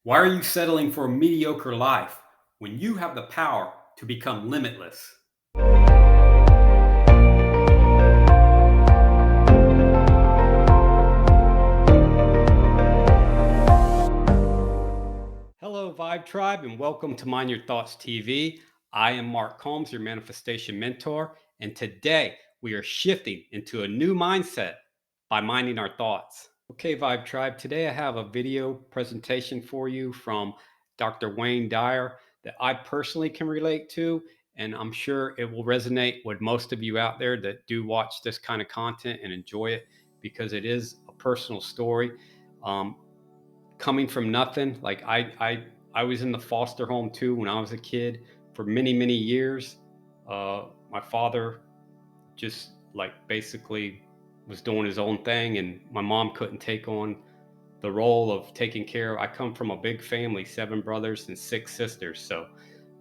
Why are you settling for a mediocre life when you have the power to become limitless? Hello, Vibe Tribe, and welcome to Mind Your Thoughts TV. I am Mark Combs, your manifestation mentor, and today we are shifting into a new mindset by minding our thoughts. Okay, Vibe Tribe, today I have a video presentation for you from Dr. Wayne Dyer that I personally can relate to, and I'm sure it will resonate with most of you out there that do watch this kind of content and enjoy it because it is a personal story. Um, Coming from nothing, like I was in the foster home too when I was a kid for many years. My father just like basically was doing his own thing, and my mom couldn't take on the role of taking care of. I come from a big family, 7 brothers and 6 sisters, so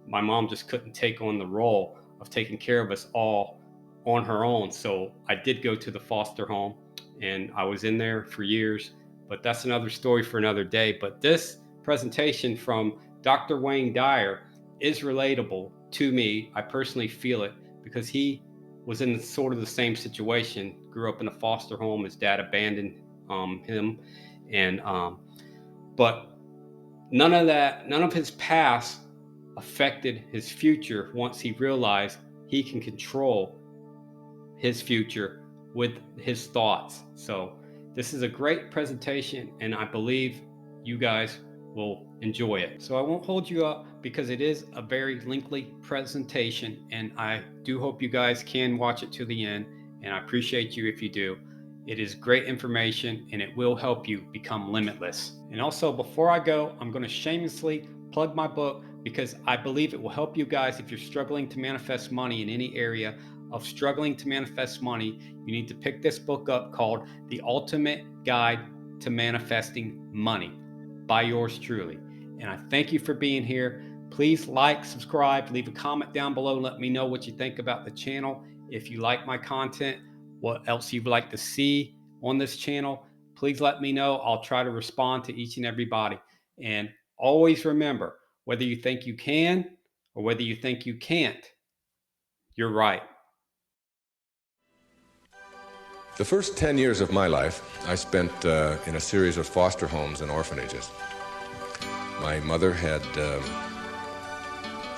my mom just couldn't take on the role of taking care of us all on her own. So I did go to the foster home and I was in there for years, but that's another story for another day. But this presentation from Dr. Wayne Dyer is relatable to me. I personally feel it because he was in sort of the same situation, grew up in a foster home. His dad abandoned him. And, but none of his past affected his future once he realized he can control his future with his thoughts. So this is a great presentation, and I believe you guys will enjoy it. So I won't hold you up because it is a very lengthy presentation, and I do hope you guys can watch it to the end, and I appreciate you if you do. It is great information and it will help you become limitless. And also, before I go, I'm going to shamelessly plug my book because I believe it will help you guys if you're struggling to manifest money in any area of struggling to manifest money. You need to pick this book up called The Ultimate Guide to Manifesting Money by yours truly. And I thank you for being here. Please like, subscribe, leave a comment down below, and let me know what you think about the channel. If you like my content, what else you'd like to see on this channel, please let me know. I'll try to respond to each and everybody. And always remember, whether you think you can or whether you think you can't, you're right. The first 10 years of my life, I spent in a series of foster homes and orphanages. My mother had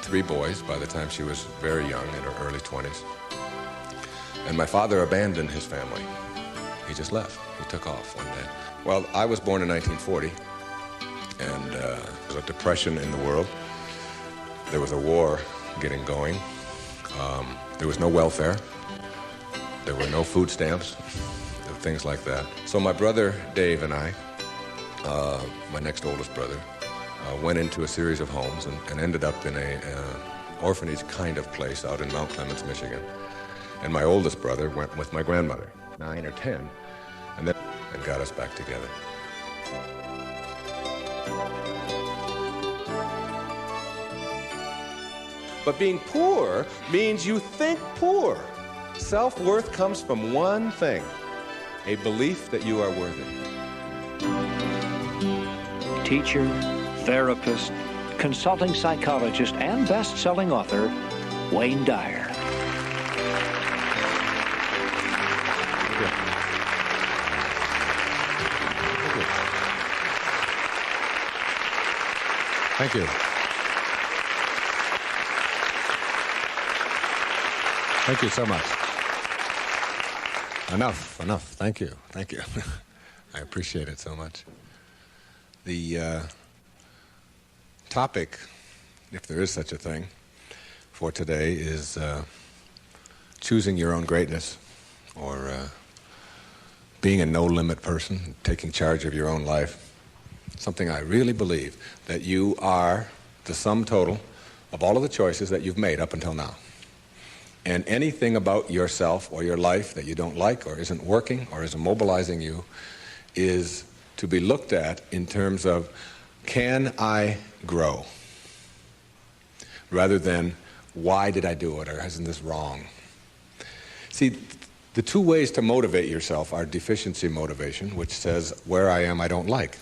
3 boys by the time she was very young, in her early 20s. And my father abandoned his family. He just left. He took off one day. Well, I was born in 1940, and there was a depression in the world. There was a war getting going. There was no welfare. There were no food stamps, things like that. So my brother Dave and I, my next oldest brother, went into a series of homes and ended up in an orphanage kind of place out in Mount Clemens, Michigan. And my oldest brother went with my grandmother, 9 or 10, and got us back together. But being poor means you think poor. Self-worth comes from one thing: a belief that you are worthy. Teacher, therapist, consulting psychologist, and best-selling author, Wayne Dyer. Thank you. Thank you so much. Enough. Thank you. I appreciate it so much. The topic, if there is such a thing, for today is choosing your own greatness, or being a no-limit person, taking charge of your own life. Something I really believe, that you are the sum total of all of the choices that you've made up until now. And anything about yourself or your life that you don't like or isn't working or isn't mobilizing you is to be looked at in terms of, can I grow? Rather than, why did I do it, or isn't this wrong? See, the 2 ways to motivate yourself are deficiency motivation, which says, where I am I don't like.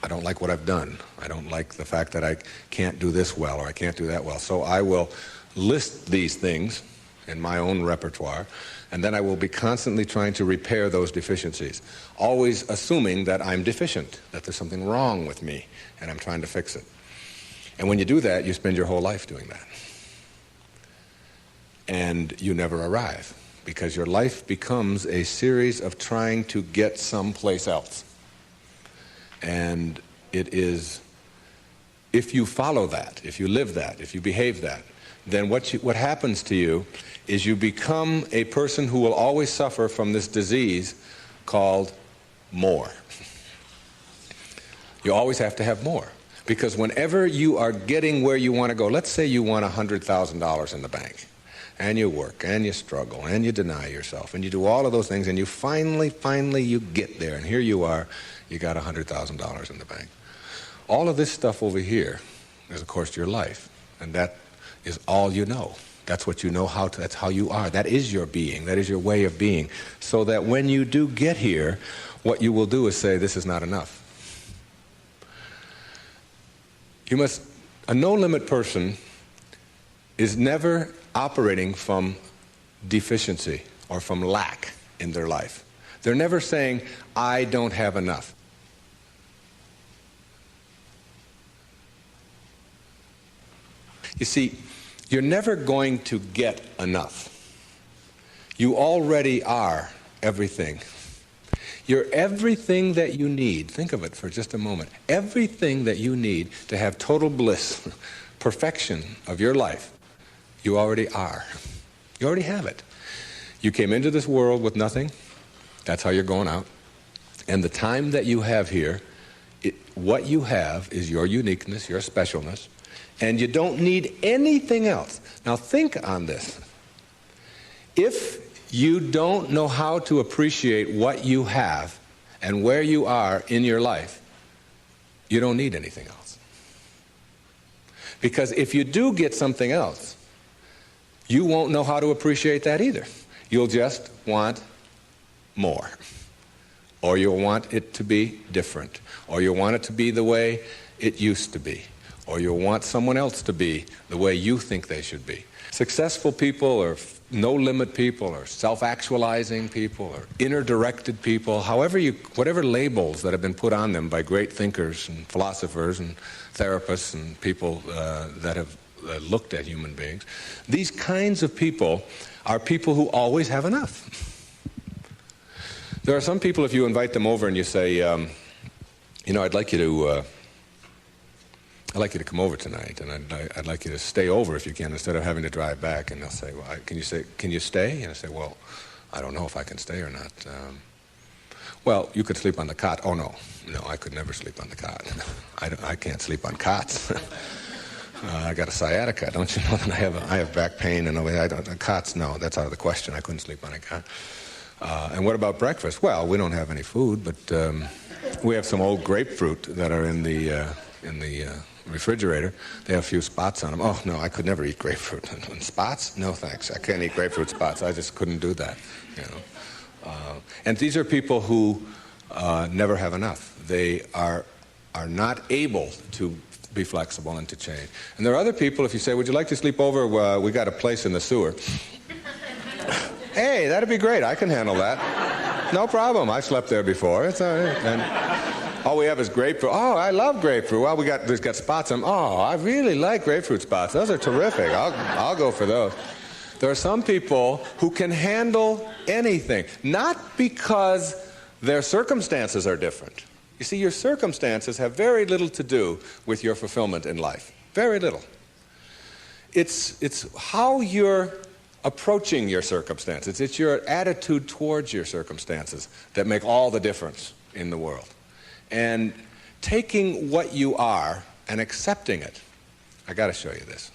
I don't like what I've done. I don't like the fact that I can't do this well or I can't do that well. So I will list these things in my own repertoire, and then I will be constantly trying to repair those deficiencies, always assuming that I'm deficient, that there's something wrong with me, and I'm trying to fix it. And when you do that, you spend your whole life doing that. And you never arrive, because your life becomes a series of trying to get someplace else. And it is, if you follow that, if you live that, if you behave that, then what happens to you is you become a person who will always suffer from this disease called more. You always have to have more. Because whenever you are getting where you want to go, let's say you want $100,000 in the bank, and you work, and you struggle, and you deny yourself, and you do all of those things, and you finally you get there, and here you are, you got $100,000 in the bank. All of this stuff over here is, of course, your life, and that is all you know. That's what you know how to, that's how you are. That is your being. That is your way of being. So that when you do get here, what you will do is say, this is not enough. You must, a no-limit person is never operating from deficiency or from lack in their life. They're never saying, I don't have enough. You see, you're never going to get enough. You already are everything. You're everything that you need. Think of it for just a moment. Everything that you need to have total bliss, perfection of your life, you already are. You already have it. You came into this world with nothing. That's how you're going out. And the time that you have here, what you have is your uniqueness, your specialness, and you don't need anything else. Now think on this. If you don't know how to appreciate what you have and where you are in your life, you don't need anything else. Because if you do get something else, you won't know how to appreciate that either. You'll just want more. Or you'll want it to be different. Or you'll want it to be the way it used to be. Or you'll want someone else to be the way you think they should be. Successful people or no-limit people or self-actualizing people or inner-directed people, whatever labels that have been put on them by great thinkers and philosophers and therapists and people that have looked at human beings, these kinds of people are people who always have enough. There are some people, if you invite them over and you say, I'd like you to come over tonight, and I'd like you to stay over if you can, instead of having to drive back. And they'll say, well, can you stay? And I say, well, I don't know if I can stay or not. Well, you could sleep on the cot. Oh, no, I could never sleep on the cot. I can't sleep on cots. I got a sciatica, don't you know? And I have back pain, and cots, no, that's out of the question. I couldn't sleep on a cot. And what about breakfast? Well, we don't have any food, but we have some old grapefruit that are in the refrigerator. They have a few spots on them. Oh, no, I could never eat grapefruit. And spots? No, thanks. I can't eat grapefruit spots. I just couldn't do that. And these are people who never have enough. They are not able to be flexible and to change. And there are other people, if you say, would you like to sleep over? We got a place in the sewer. Hey, that'd be great. I can handle that. No problem. I slept there before. It's all right. And all we have is grapefruit. Oh, I love grapefruit. Well, there's got spots on them. Oh, I really like grapefruit spots. Those are terrific. I'll go for those. There are some people who can handle anything, not because their circumstances are different. You see, your circumstances have very little to do with your fulfillment in life. Very little. It's how you're approaching your circumstances. It's your attitude towards your circumstances that make all the difference in the world. And taking what you are and accepting it. I got to show you this.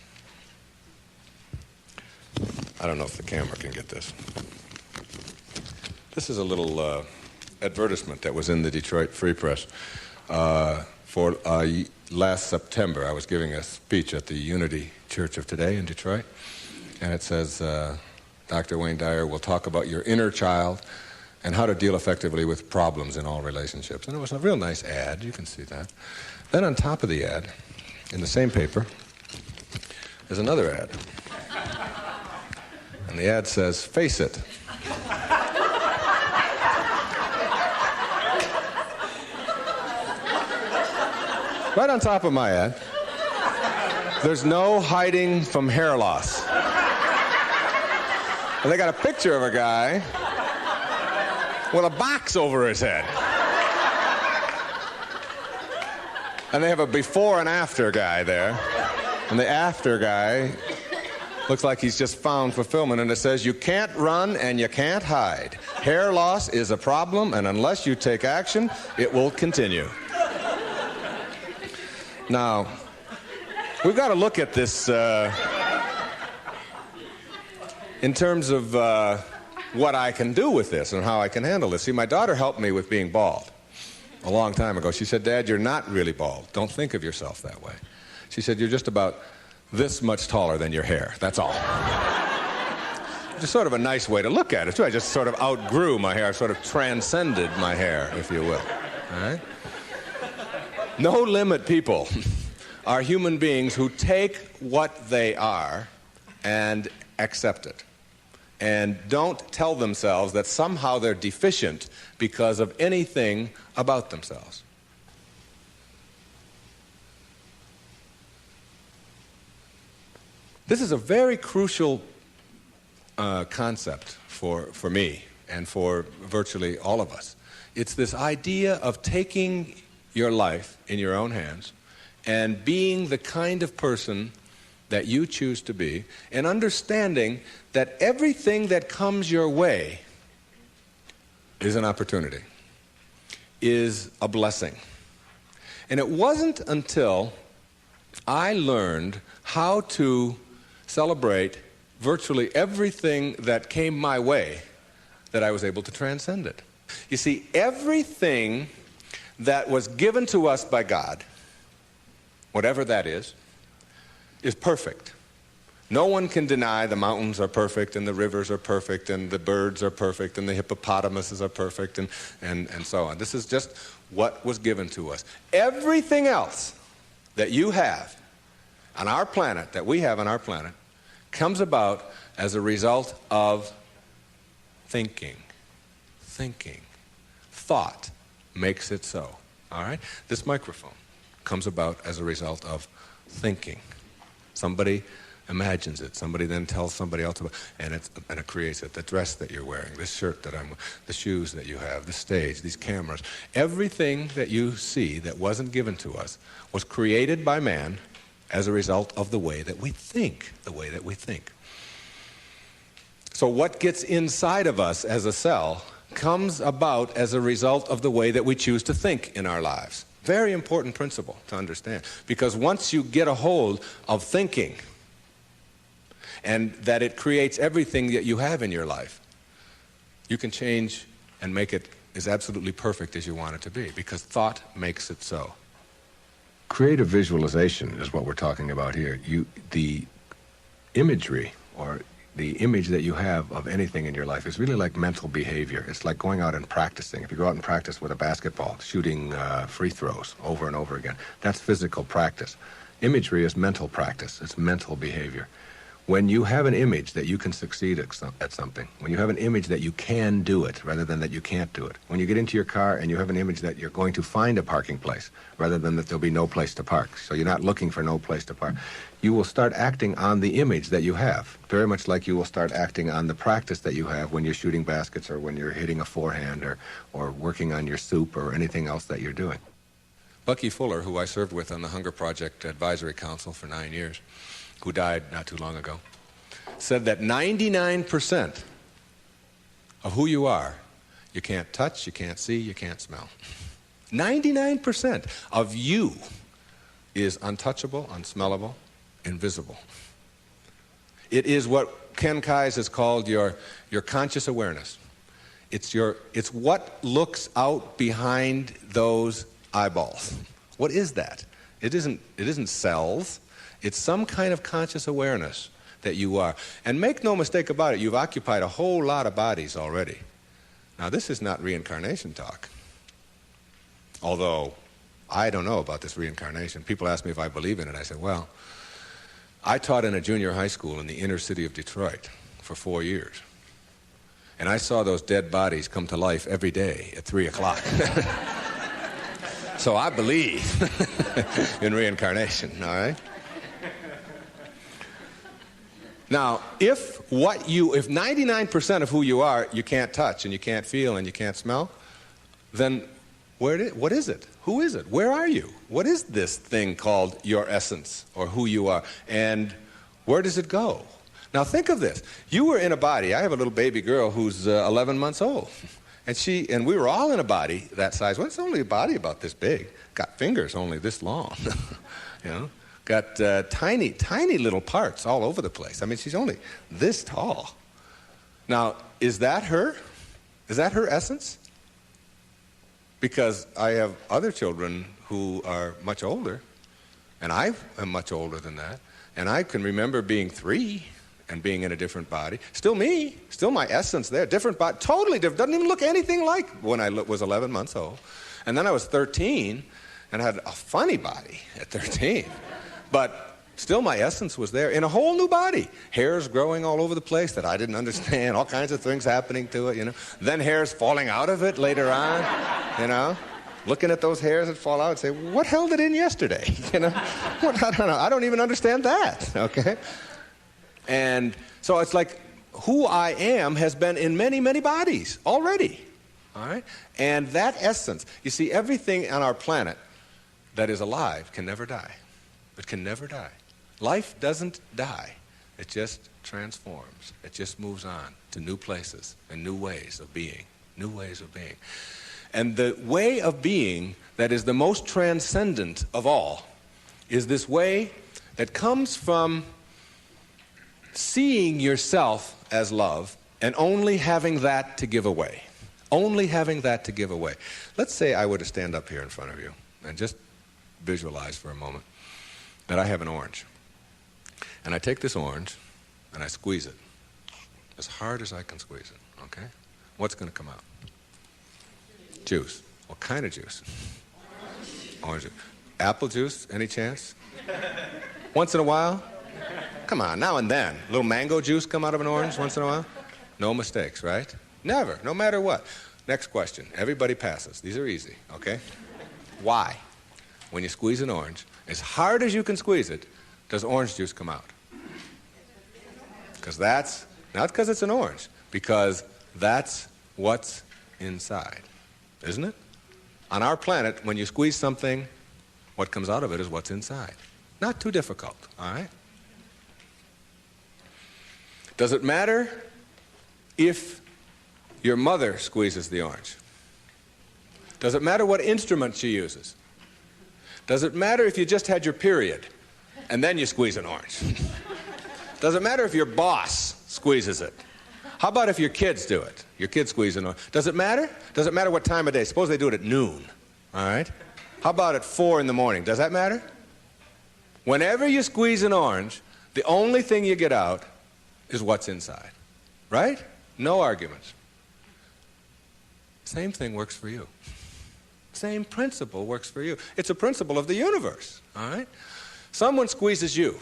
I don't know if the camera can get this. This is a little advertisement that was in the Detroit Free Press for last September. I was giving a speech at the Unity Church of Today in Detroit. And it says, Dr. Wayne Dyer will talk about your inner child and how to deal effectively with problems in all relationships. And it was a real nice ad, you can see that. Then on top of the ad, in the same paper, there's another ad. And the ad says, "Face it." Right on top of my ad, there's no hiding from hair loss. And they got a picture of a guy with a box over his head. And they have a before and after guy there. And the after guy looks like he's just found fulfillment. And it says, "You can't run and you can't hide. Hair loss is a problem, and unless you take action, it will continue." Now, we've got to look at this in terms of what I can do with this and how I can handle this. See, my daughter helped me with being bald a long time ago. She said, "Dad, you're not really bald. Don't think of yourself that way." She said, "You're just about this much taller than your hair. That's all." Just sort of a nice way to look at it, too. I just sort of outgrew my hair. I sort of transcended my hair, if you will. All right? No limit people are human beings who take what they are and accept it, and don't tell themselves that somehow they're deficient because of anything about themselves. This is a very crucial concept for me and for virtually all of us. It's this idea of taking your life in your own hands and being the kind of person that you choose to be, and understanding that everything that comes your way is an opportunity, is a blessing. And it wasn't until I learned how to celebrate virtually everything that came my way that I was able to transcend it. You see, everything that was given to us by God, whatever that is perfect. No one can deny the mountains are perfect, and the rivers are perfect, and the birds are perfect, and the hippopotamuses are perfect, and so on. This is just what was given to us. Everything else that you have on our planet, that we have on our planet, comes about as a result of thinking. Thinking. Thought makes it so. All right? This microphone comes about as a result of thinking. Somebody imagines it. Somebody then tells somebody else about it, and it creates it. The dress that you're wearing, this shirt that I'm wearing, the shoes that you have, the stage, these cameras. Everything that you see that wasn't given to us was created by man as a result of the way that we think, the way that we think. So what gets inside of us as a cell comes about as a result of the way that we choose to think in our lives. Very important principle to understand, because once you get a hold of thinking and that it creates everything that you have in your life, you can change and make it as absolutely perfect as you want it to be, because thought makes it so. Creative visualization is what we're talking about here. The imagery, or the image that you have of anything in your life, is really like mental behavior. It's like going out and practicing. If you go out and practice with a basketball, shooting free throws over and over again, that's physical practice. Imagery is mental practice. It's mental behavior. When you have an image that you can succeed at something, when you have an image that you can do it rather than that you can't do it, when you get into your car and you have an image that you're going to find a parking place rather than that there'll be no place to park, so you're not looking for no place to park, you will start acting on the image that you have, very much like you will start acting on the practice that you have when you're shooting baskets, or when you're hitting a forehand, or working on your soup, or anything else that you're doing. Bucky Fuller, who I served with on the Hunger Project Advisory Council for 9 years, who died not too long ago, said that 99% of who you are, you can't touch, you can't see, you can't smell. 99% of you is untouchable, unsmellable, invisible. It is what Ken Kais has called your conscious awareness. It's what looks out behind those eyeballs. What is that? It isn't cells. It's some kind of conscious awareness that you are. And make no mistake about it, you've occupied a whole lot of bodies already. Now, this is not reincarnation talk. Although, I don't know about this reincarnation. People ask me if I believe in it. I said, well, I taught in a junior high school in the inner city of Detroit for 4 years. And I saw those dead bodies come to life every day at 3 o'clock. So I believe in reincarnation, all right? Now, if 99% of who you are you can't touch and you can't feel and you can't smell, then what is it? Who is it? Where are you? What is this thing called your essence or who you are? And where does it go? Now think of this. You were in a body. I have a little baby girl who's 11 months old. And we were all in a body that size. Well, it's only a body about this big. Got fingers only this long. You know? Got tiny, tiny little parts all over the place. I mean, she's only this tall. Now, is that her? Is that her essence? Because I have other children who are much older, and I am much older than that, and I can remember being 3 and being in a different body. Still me, still my essence there, different body, totally different, doesn't even look anything like when I was 11 months old. And then I was 13 and had a funny body at 13. But still my essence was there in a whole new body. Hairs growing all over the place that I didn't understand, all kinds of things happening to it, you know. Then hairs falling out of it later on, you know. Looking at those hairs that fall out and say, what held it in yesterday? You know, I don't know. I don't even understand that, okay? And so it's like who I am has been in many, many bodies already, all right? And that essence, you see, everything on our planet that is alive can never die. It can never die. Life doesn't die. It just transforms. It just moves on to new places and new ways of being, new ways of being. And the way of being that is the most transcendent of all is this way that comes from seeing yourself as love and only having that to give away. Only having that to give away. Let's say I were to stand up here in front of you and just visualize for a moment that I have an orange. And I take this orange and I squeeze it as hard as I can squeeze it, okay? What's going to come out? Juice. What kind of juice? Orange juice. Apple juice, any chance? Once in a while? Come on, now and then. A little mango juice come out of an orange once in a while? No mistakes, right? Never, no matter what. Next question. Everybody passes. These are easy, okay? Why? When you squeeze an orange, as hard as you can squeeze it, does orange juice come out? Because that's, not because it's an orange, because that's what's inside, isn't it? On our planet, when you squeeze something, what comes out of it is what's inside. Not too difficult, all right? Does it matter if your mother squeezes the orange? Does it matter what instrument she uses? Does it matter if you just had your period and then you squeeze an orange? Does it matter if your boss squeezes it? How about if your kids do it? Your kids squeeze an orange. Does it matter? Does it matter what time of day? Suppose they do it at noon, all right? How about at 4 in the morning? Does that matter? Whenever you squeeze an orange, the only thing you get out is what's inside, right? No arguments. Same thing works for you. Same principle works for you. It's a principle of the universe, all right? Someone squeezes you.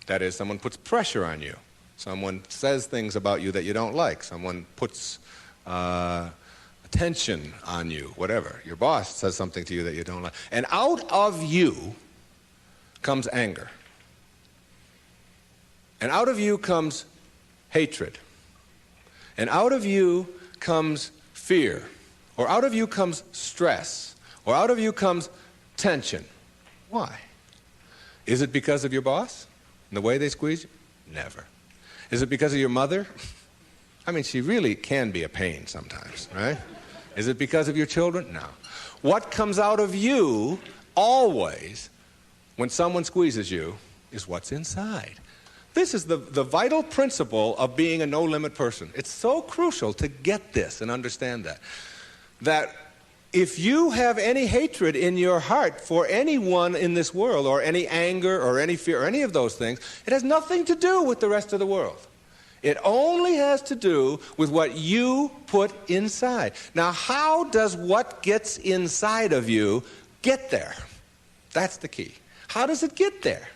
That is, someone puts pressure on you. Someone says things about you that you don't like. Someone puts attention on you, whatever. Your boss says something to you that you don't like. And out of you comes anger. And out of you comes hatred. And out of you comes fear. Or out of you comes stress. Or out of you comes tension. Why? Is it because of your boss and the way they squeeze you? Never. Is it because of your mother? I mean, she really can be a pain sometimes, right? Is it because of your children? No. What comes out of you always when someone squeezes you is what's inside. This is the vital principle of being a no-limit person. It's so crucial to get this and understand that. That if you have any hatred in your heart for anyone in this world, or any anger, or any fear, or any of those things, it has nothing to do with the rest of the world. It only has to do with what you put inside. Now, how does what gets inside of you get there? That's the key. How does it get there?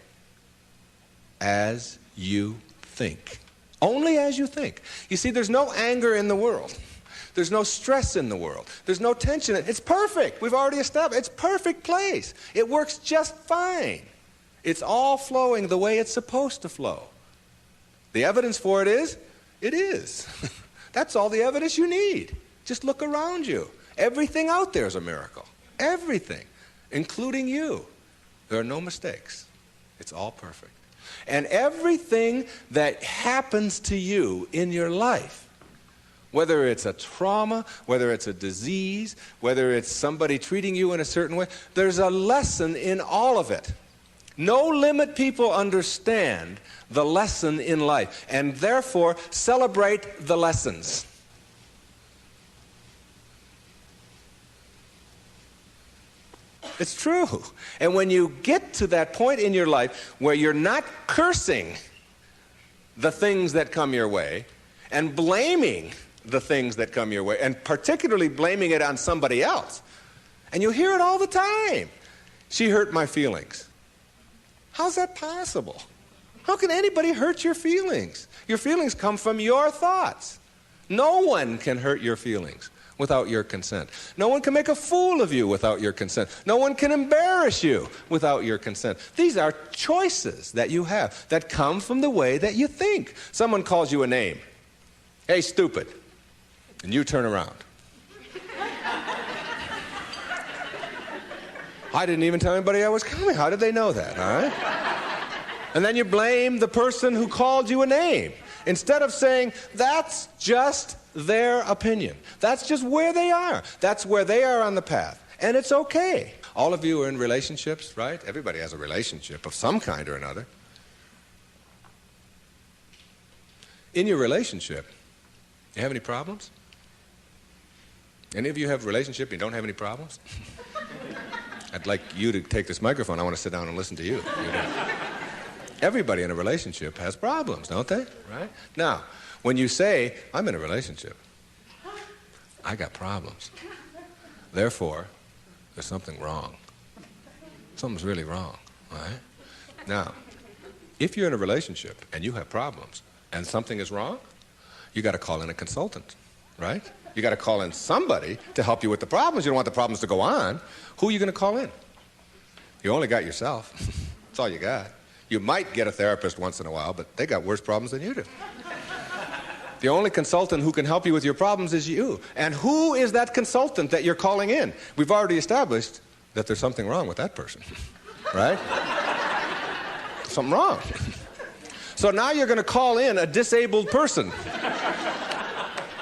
As you think. Only as you think. You see, there's no anger in the world. There's no stress in the world. There's no tension. It's perfect. We've already established. It's a perfect place. It works just fine. It's all flowing the way it's supposed to flow. The evidence for it is, it is. That's all the evidence you need. Just look around you. Everything out there is a miracle. Everything, including you. There are no mistakes. It's all perfect. And everything that happens to you in your life, whether it's a trauma, whether it's a disease, whether it's somebody treating you in a certain way, there's a lesson in all of it. No limit people understand the lesson in life, and therefore celebrate the lessons. It's true. And when you get to that point in your life where you're not cursing the things that come your way and blaming the things that come your way, and particularly blaming it on somebody else, and you hear it all the time. She hurt my feelings. How's that possible? How can anybody hurt your feelings? Your feelings come from your thoughts. No one can hurt your feelings without your consent. No one can make a fool of you without your consent. No one can embarrass you without your consent. These are choices that you have that come from the way that you think. Someone calls you a name. Hey, stupid. And you turn around. I didn't even tell anybody I was coming. How did they know that, all right? And then you blame the person who called you a name, instead of saying, that's just their opinion. That's just where they are. That's where they are on the path. And it's okay. All of you are in relationships, right? Everybody has a relationship of some kind or another. In your relationship, you have any problems? Any of you have a relationship and you don't have any problems? I'd like you to take this microphone. I want to sit down and listen to you. Everybody in a relationship has problems, don't they? Right? Now, when you say, I'm in a relationship, I got problems. Therefore, there's something wrong. Something's really wrong, right? Now, if you're in a relationship and you have problems and something is wrong, you got to call in a consultant, right? You got to call in somebody to help you with the problems. You don't want the problems to go on. Who are you going to call in? You only got yourself. That's all you got. You might get a therapist once in a while, but they got worse problems than you do. The only consultant who can help you with your problems is you. And who is that consultant that you're calling in? We've already established that there's something wrong with that person, right? Something wrong. So now you're going to call in a disabled person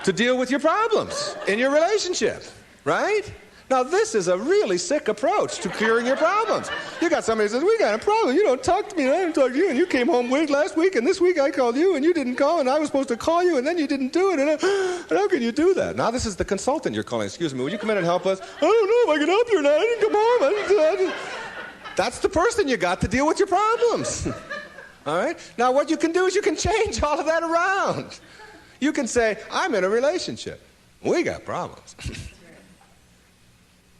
to deal with your problems in your relationship, right? Now, this is a really sick approach to curing your problems. You got somebody who says, we got a problem. You don't talk to me, and I didn't talk to you, and you came home late last week, and this week I called you, and you didn't call, and I was supposed to call you, and then you didn't do it, and how can you do that? Now, this is the consultant you're calling. Excuse me, will you come in and help us? I don't know if I can help you or not. I didn't come home. That's the person you got to deal with your problems. All right? Now, what you can do is you can change all of that around. You can say, I'm in a relationship. We got problems.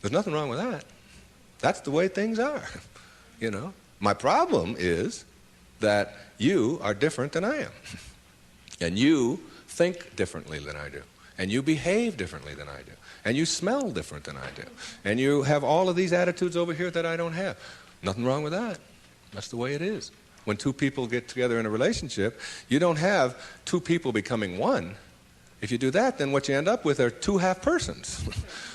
There's nothing wrong with that. That's the way things are, you know. My problem is that you are different than I am. And you think differently than I do. And you behave differently than I do. And you smell different than I do. And you have all of these attitudes over here that I don't have. Nothing wrong with that. That's the way it is. When two people get together in a relationship, you don't have two people becoming one. If you do that, then what you end up with are two half persons.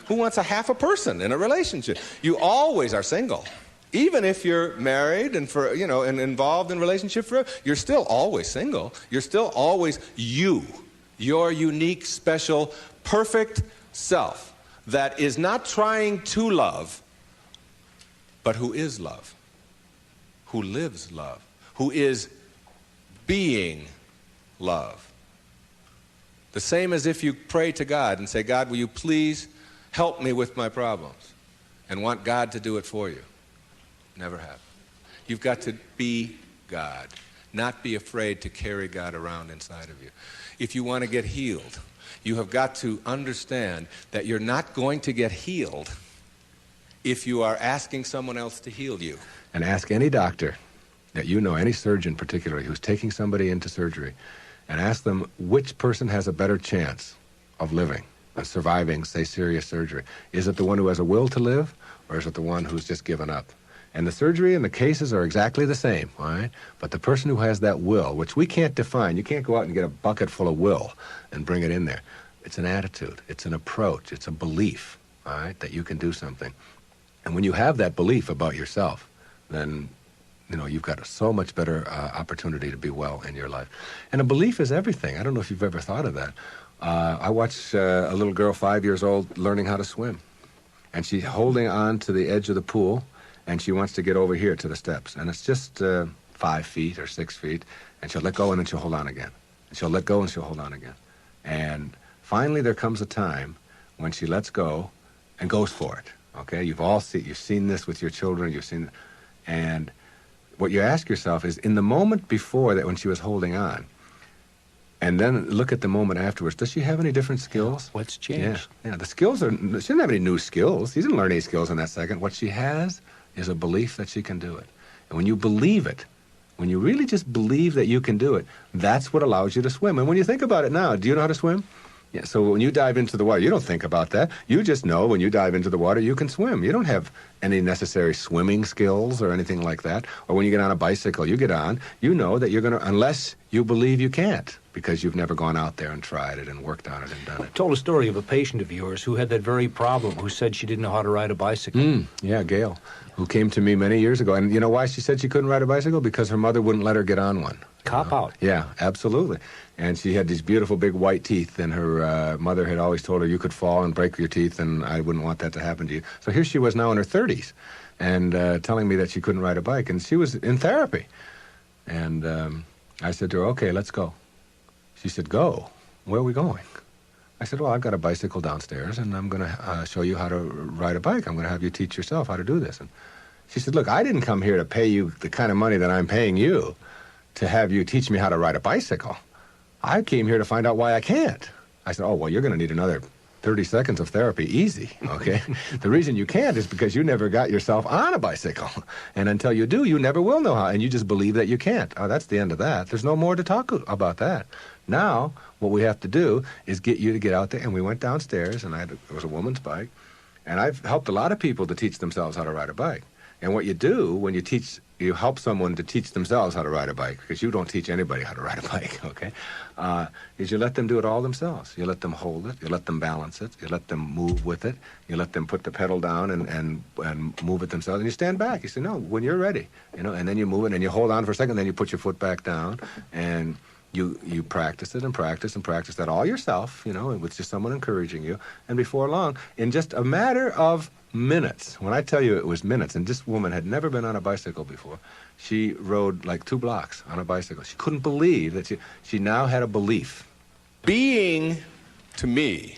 Who wants a half a person in a relationship? You always are single. Even if you're married and and involved in a relationship forever, you're still always single. You're still always you. Your unique, special, perfect self that is not trying to love, but who is love, who lives love, who is being love. The same as if you pray to God and say, God, will you please help me with my problems? And want God to do it for you. Never happen. You've got to be God. not be afraid to carry God around inside of you. If you want to get healed, you have got to understand that you're not going to get healed if you are asking someone else to heal you. And ask any doctor that you know, any surgeon particularly, who's taking somebody into surgery, and ask them which person has a better chance of living, of surviving, say, serious surgery. Is it the one who has a will to live, or is it the one who's just given up? And the surgery and the cases are exactly the same, all right? But the person who has that will, which we can't define, you can't go out and get a bucket full of will and bring it in there. It's an attitude, it's an approach, it's a belief, all right, that you can do something. And when you have that belief about yourself, then, you know, you've got a so much better opportunity to be well in your life. And a belief is everything. I don't know if you've ever thought of that. I watched a little girl, 5 years old, learning how to swim. And she's holding on to the edge of the pool, and she wants to get over here to the steps. And it's just 5 feet or 6 feet, and she'll let go, and then she'll hold on again. And she'll let go, and she'll hold on again. And finally there comes a time when she lets go and goes for it. Okay? You've seen this with your children, and what you ask yourself is, in the moment before that when she was holding on, and then look at the moment afterwards, does she have any different skills? What's changed? Yeah, the skills she didn't have any new skills. She didn't learn any skills in that second. What she has is a belief that she can do it. And when you believe it, when you really just believe that you can do it, that's what allows you to swim. And when you think about it now, do you know how to swim? Yeah, so when you dive into the water, you don't think about that. You just know when you dive into the water, you can swim. You don't have any necessary swimming skills or anything like that. Or when you get on a bicycle, you get on, you know that you're going to, unless you believe you can't, because you've never gone out there and tried it and worked on it and done it. Told a story of a patient of yours who had that very problem, who said she didn't know how to ride a bicycle. Yeah, Gail, who came to me many years ago. And you know why she said she couldn't ride a bicycle? Because her mother wouldn't let her get on one. Cop out. Yeah, absolutely. And she had these beautiful big white teeth, and her mother had always told her you could fall and break your teeth, and I wouldn't want that to happen to you. So here she was now in her 30s, and telling me that she couldn't ride a bike, and she was in therapy. And I said to her, okay, let's go. She said, go? Where are we going? I said, well, I've got a bicycle downstairs, and I'm going to show you how to ride a bike. I'm going to have you teach yourself how to do this. And she said, look, I didn't come here to pay you the kind of money that I'm paying you to have you teach me how to ride a bicycle. I came here to find out why I can't. I said, oh, well, you're going to need another 30 seconds of therapy, easy, okay? The reason you can't is because you never got yourself on a bicycle. And until you do, you never will know how, and you just believe that you can't. Oh, that's the end of that. There's no more to talk about that. Now, what we have to do is get you to get out there, and we went downstairs, and it was a woman's bike, and I've helped a lot of people to teach themselves how to ride a bike. And what you do when you help someone to teach themselves how to ride a bike, because you don't teach anybody how to ride a bike, okay, is you let them do it all themselves. You let them hold it, you let them balance it, you let them move with it, you let them put the pedal down and move it themselves, and you stand back. You say, no, when you're ready, you know, and then you move it, and you hold on for a second, then you put your foot back down, and you practice it and practice and practice that all yourself, you know, with just someone encouraging you, and before long, in just a matter of minutes. When I tell you it was minutes, and this woman had never been on a bicycle before. She rode like 2 blocks on a bicycle. She couldn't believe that she now had a belief. Being, to me,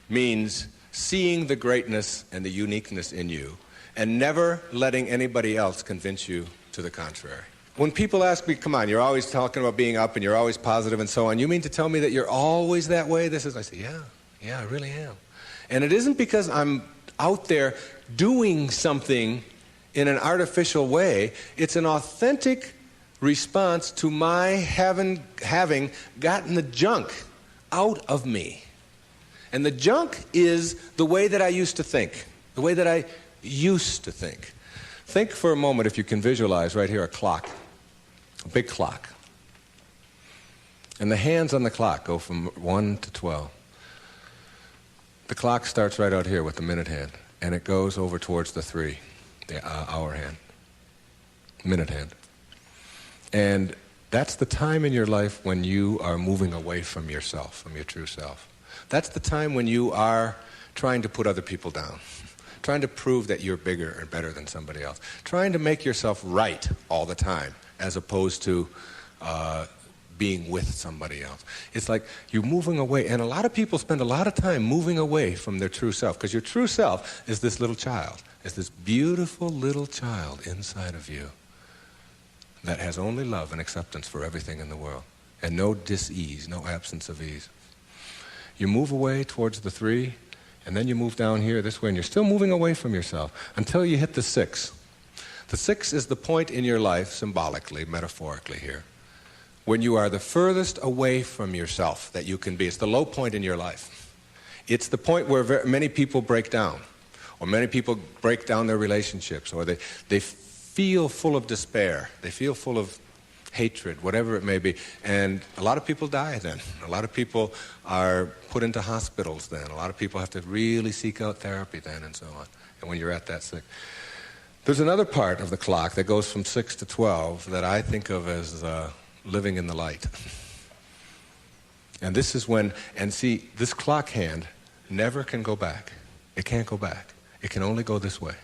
means seeing the greatness and the uniqueness in you and never letting anybody else convince you to the contrary. When people ask me, come on, you're always talking about being up and you're always positive and so on, you mean to tell me that you're always that way? I say, yeah, I really am. And it isn't because I'm out there doing something in an artificial way. It's an authentic response to my having gotten the junk out of me. And the junk is the way that I used to think, the way that I used to think. Think for a moment, if you can visualize right here, a clock, a big clock. And the hands on the clock go from 1 to 12. The clock starts right out here with the minute hand, and it goes over towards the 3, the hour hand, minute hand. And that's the time in your life when you are moving away from yourself, from your true self. That's the time when you are trying to put other people down, trying to prove that you're bigger or better than somebody else, trying to make yourself right all the time, as opposed to being with somebody else. It's like you're moving away, and a lot of people spend a lot of time moving away from their true self, because your true self is this little child, is this beautiful little child inside of you that has only love and acceptance for everything in the world, and no dis-ease, no absence of ease. You move away towards the 3, and then you move down here this way, and you're still moving away from yourself until you hit the 6. The 6 is the point in your life, symbolically, metaphorically here, when you are the furthest away from yourself that you can be. It's the low point in your life. It's the point where many people break down, or many people break down their relationships, or they feel full of despair, they feel full of hatred, whatever it may be. And a lot of people die then. A lot of people are put into hospitals then. A lot of people have to really seek out therapy then, and so on. And when you're at that 6. There's another part of the clock that goes from 6 to 12 that I think of as living in the light. And this is when, and see, this clock hand never can go back. It can't go back. It can only go this way.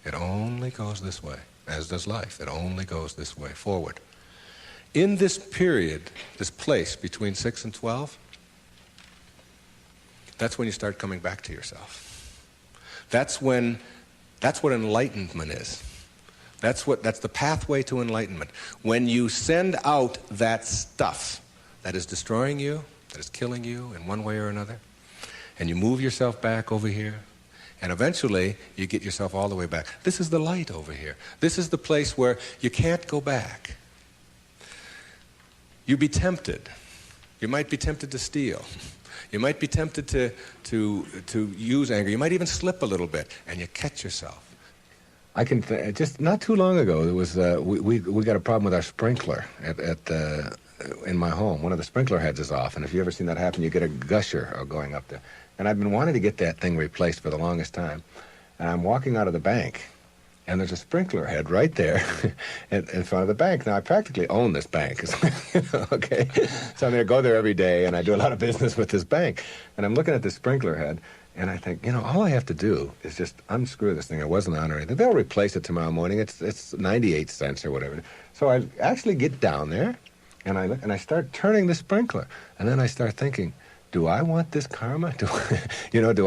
It only goes this way, as does life. It only goes this way, forward. In this period, this place between 6 and 12, that's when you start coming back to yourself. That's what enlightenment is. That's the pathway to enlightenment. When you send out that stuff that is destroying you, that is killing you in one way or another, and you move yourself back over here, and eventually you get yourself all the way back. This is the light over here. This is the place where you can't go back. You'd be tempted. You might be tempted to steal. You might be tempted to use anger. You might even slip a little bit, and you catch yourself. I can just not too long ago there was we got a problem with our sprinkler in my home. One of the sprinkler heads is off, and if you ever seen that happen, you get a gusher going up there. And I've been wanting to get that thing replaced for the longest time. And I'm walking out of the bank, and there's a sprinkler head right there in front of the bank. Now, I practically own this bank, okay? So I'm going to go there every day, and I do a lot of business with this bank. And I'm looking at this sprinkler head, and I think, all I have to do is just unscrew this thing. It wasn't on or anything. They'll replace it tomorrow morning. It's 98 cents or whatever. So I actually get down there, and I look, and I start turning the sprinkler. And then I start thinking, do I want this karma? Do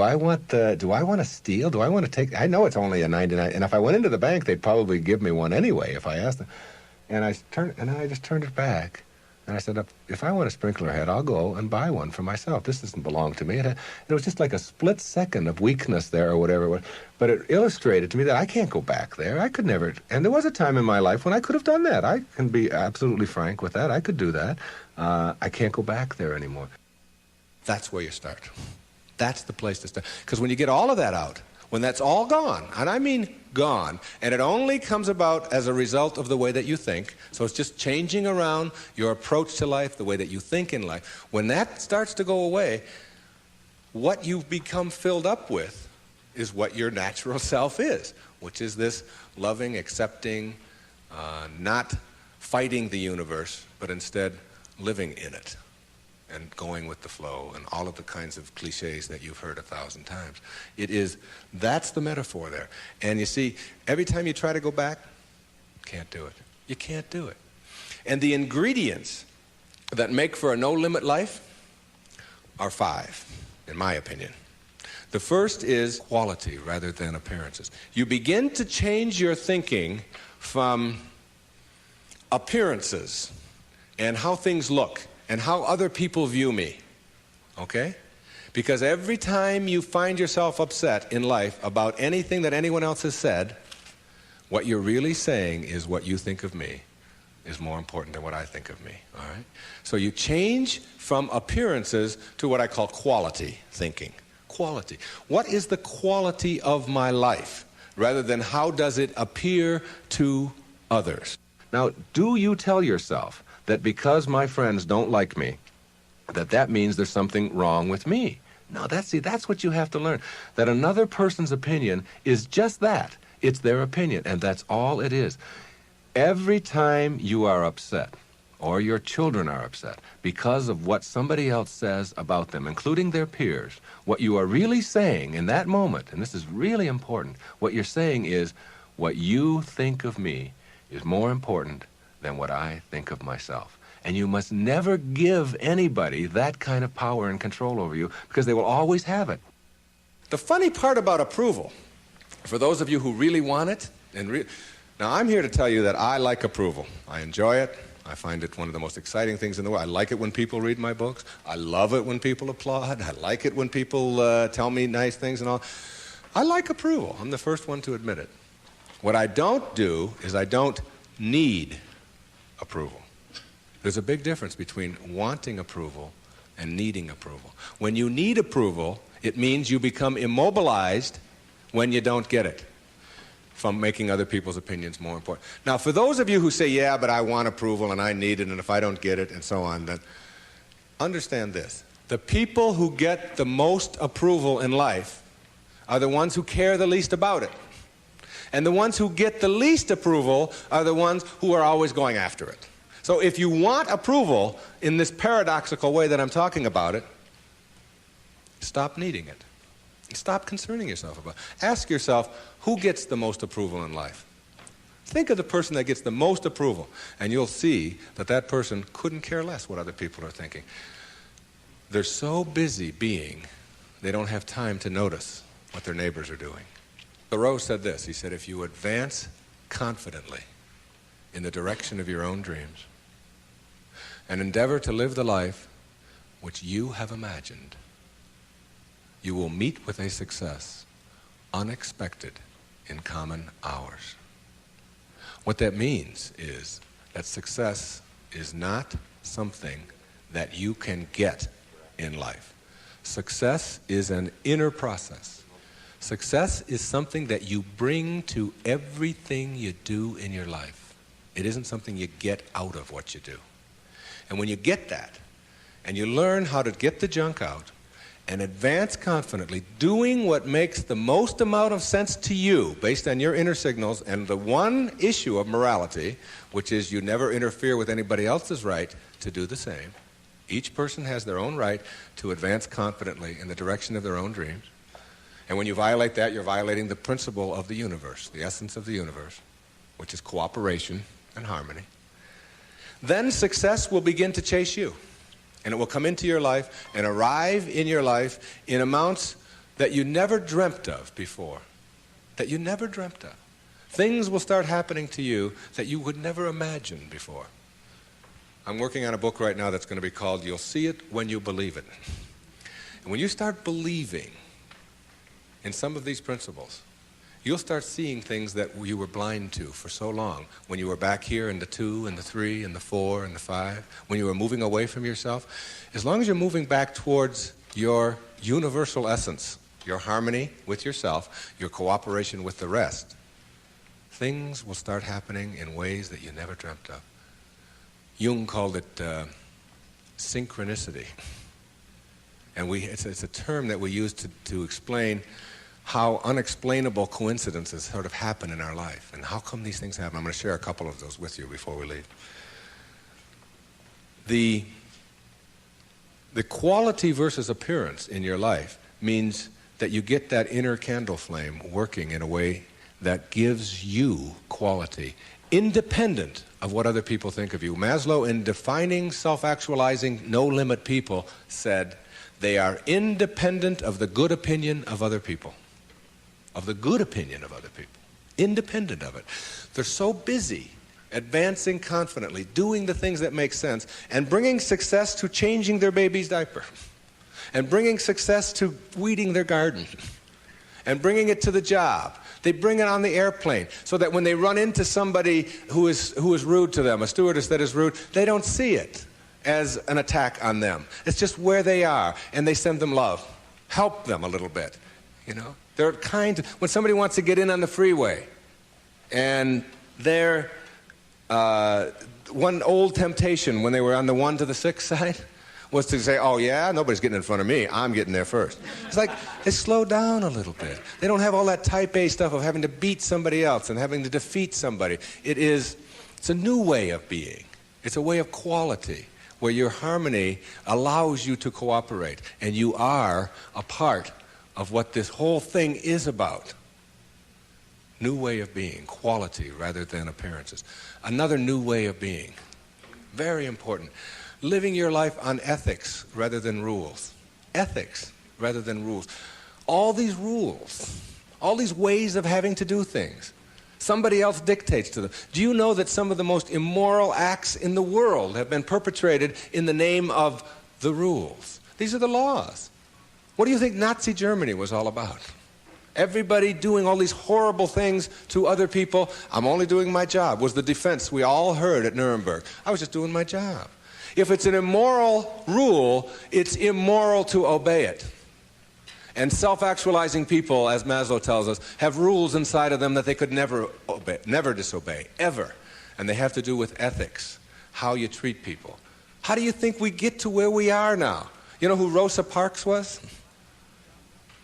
I want to steal? Do I want to take? I know it's only a 99, and if I went into the bank, they'd probably give me one anyway if I asked them. And I just turned it back, and I said, if I want a sprinkler head, I'll go and buy one for myself. This doesn't belong to me. It was just like a split second of weakness there or whatever it was. But it illustrated to me that I can't go back there. I could never. And there was a time in my life when I could have done that. I can be absolutely frank with that. I could do that. I can't go back there anymore. That's where you start. That's the place to start. Because when you get all of that out, when that's all gone, and I mean gone, and it only comes about as a result of the way that you think, so it's just changing around your approach to life, the way that you think in life. When that starts to go away, what you've become filled up with is what your natural self is, which is this loving, accepting, not fighting the universe, but instead living in it and going with the flow and all of the kinds of cliches that you've heard 1,000 times. That's the metaphor there. And you see, every time you try to go back, can't do it. You can't do it. And the ingredients that make for a no-limit life are 5, in my opinion. The first is quality rather than appearances. You begin to change your thinking from appearances and how things look and how other people view me, okay? Because every time you find yourself upset in life about anything that anyone else has said, what you're really saying is what you think of me is more important than what I think of me, all right? So you change from appearances to what I call quality thinking. Quality. What is the quality of my life, rather than how does it appear to others? Now, do you tell yourself that because my friends don't like me, that means there's something wrong with me? No, that's what you have to learn. That another person's opinion is just that. It's their opinion, and that's all it is. Every time you are upset, or your children are upset, because of what somebody else says about them, including their peers, what you are really saying in that moment, and this is really important, what you're saying is, what you think of me is more important than what I think of myself. And you must never give anybody that kind of power and control over you, because they will always have it. The funny part about approval, for those of you who really want it, and Now, I'm here to tell you that I like approval. I enjoy it. I find it one of the most exciting things in the world. I like it when people read my books. I love it when people applaud. I like it when people tell me nice things and all. I like approval. I'm the first one to admit it. What I don't do is I don't need approval. There's a big difference between wanting approval and needing approval. When you need approval, it means you become immobilized when you don't get it, from making other people's opinions more important. Now, for those of you who say, yeah, but I want approval and I need it, and if I don't get it, and so on, then understand this. The people who get the most approval in life are the ones who care the least about it. And the ones who get the least approval are the ones who are always going after it. So if you want approval in this paradoxical way that I'm talking about it, stop needing it. Stop concerning yourself about it. Ask yourself, who gets the most approval in life? Think of the person that gets the most approval, and you'll see that that person couldn't care less what other people are thinking. They're so busy being, they don't have time to notice what their neighbors are doing. Thoreau said this. He said, if you advance confidently in the direction of your own dreams and endeavor to live the life which you have imagined, you will meet with a success unexpected in common hours. What that means is that success is not something that you can get in life. Success is an inner process. Success is something that you bring to everything you do in your life. It isn't something you get out of what you do. And when you get that, and you learn how to get the junk out, and advance confidently, doing what makes the most amount of sense to you based on your inner signals and the one issue of morality, which is you never interfere with anybody else's right to do the same. Each person has their own right to advance confidently in the direction of their own dreams. And when you violate that, you're violating the principle of the universe, the essence of the universe, which is cooperation and harmony. Then success will begin to chase you. And it will come into your life and arrive in your life in amounts that you never dreamt of before. That you never dreamt of. Things will start happening to you that you would never imagine before. I'm working on a book right now that's going to be called You'll See It When You Believe It. And when you start believing in some of these principles, you'll start seeing things that you were blind to for so long. When you were back here in the 2 and the 3 and the 4 and the 5, when you were moving away from yourself, as long as you're moving back towards your universal essence, your harmony with yourself, your cooperation with the rest, things will start happening in ways that you never dreamt of. Jung called it synchronicity. And it's a term that we use to explain how unexplainable coincidences sort of happen in our life. And how come these things happen? I'm going to share a couple of those with you before we leave. The quality versus appearance in your life means that you get that inner candle flame working in a way that gives you quality, independent of what other people think of you. Maslow, in defining self-actualizing, no-limit people, said they are independent of the good opinion of other people. Of the good opinion of other people. Independent of it. They're so busy advancing confidently, doing the things that make sense, and bringing success to changing their baby's diaper, and bringing success to weeding their garden, and bringing it to the job. They bring it on the airplane so that when they run into somebody who is rude to them, a stewardess that is rude, they don't see it as an attack on them. It's just where they are, and they send them love. Help them a little bit, you know. They're kind. When somebody wants to get in on the freeway, and they're one old temptation when they were on the 1 to the 6 side was to say, oh yeah, nobody's getting in front of me, I'm getting there first. It's like they slow down a little bit. They don't have all that type A stuff of having to beat somebody else and having to defeat somebody. It's a new way of being. It's a way of quality where your harmony allows you to cooperate, and you are a part of what this whole thing is about. New way of being, quality rather than appearances. Another new way of being, very important. Living your life on ethics rather than rules. Ethics rather than rules. All these rules, all these ways of having to do things, Somebody else dictates to them. Do you know that some of the most immoral acts in the world have been perpetrated in the name of the rules? These are the laws. What do you think Nazi Germany was all about? Everybody doing all these horrible things to other people. I'm only doing my job, was the defense we all heard at Nuremberg. I was just doing my job. If it's an immoral rule, it's immoral to obey it. And self-actualizing people, as Maslow tells us, have rules inside of them that they could never obey, never disobey, ever. And they have to do with ethics, how you treat people. How do you think we get to where we are now? You know who Rosa Parks was?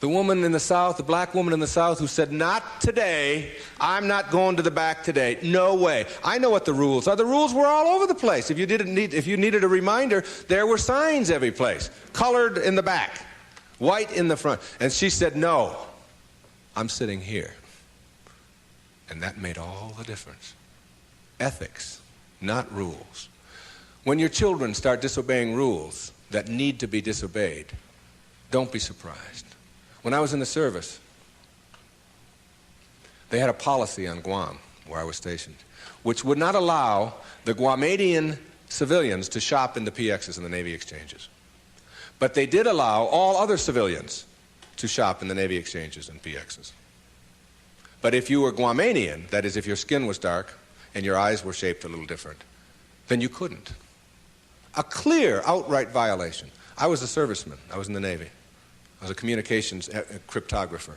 The woman in the South, the black woman in the South who said, not today, I'm not going to the back today, no way. I know what the rules are. The rules were all over the place. If you needed a reminder, there were signs every place, colored in the back, white in the front. And she said, no, I'm sitting here. And that made all the difference. Ethics, not rules. When your children start disobeying rules that need to be disobeyed, don't be surprised. When I was in the service, they had a policy on Guam, where I was stationed, which would not allow the Guamanian civilians to shop in the PXs and the Navy exchanges. But they did allow all other civilians to shop in the Navy exchanges and PXs. But if you were Guamanian, that is, if your skin was dark and your eyes were shaped a little different, then you couldn't. A clear, outright violation. I was a serviceman. I was in the Navy. I was a communications cryptographer.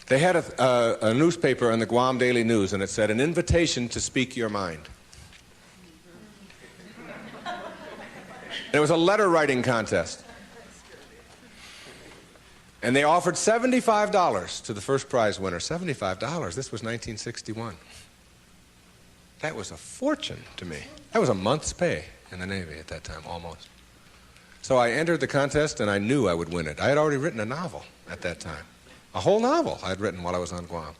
They had a newspaper in the Guam Daily News, and it said, an invitation to speak your mind. And it was a letter writing contest. And they offered $75 to the first prize winner. $75. This was 1961. That was a fortune to me. That was a month's pay in the Navy at that time, almost. So I entered the contest, and I knew I would win it. I had already written a novel at that time. A whole novel I had written while I was on Guam.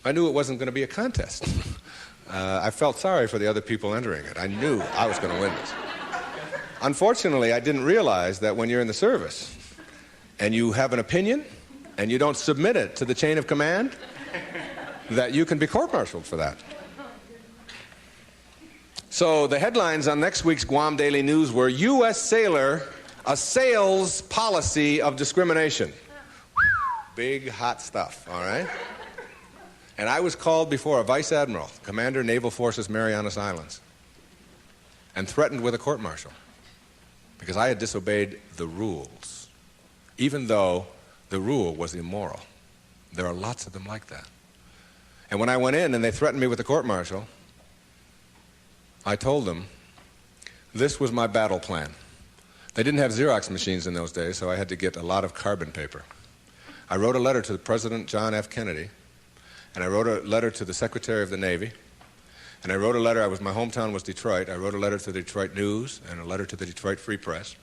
I knew it wasn't going to be a contest. I felt sorry for the other people entering it. I knew I was going to win this. Unfortunately, I didn't realize that when you're in the service and you have an opinion and you don't submit it to the chain of command, that you can be court-martialed for that. So the headlines on next week's Guam Daily News were, U.S. sailor assails policy of discrimination. Big, hot stuff, all right? And I was called before a vice admiral, Commander Naval Forces Marianas Islands, and threatened with a court-martial because I had disobeyed the rules, even though the rule was immoral. There are lots of them like that. And when I went in and they threatened me with a court-martial, I told them this was my battle plan. They didn't have Xerox machines in those days, so I had to get a lot of carbon paper. I wrote a letter to President John F. Kennedy, and I wrote a letter to the Secretary of the Navy, and I wrote a letter. My hometown was Detroit. I wrote a letter to the Detroit News and a letter to the Detroit Free Press,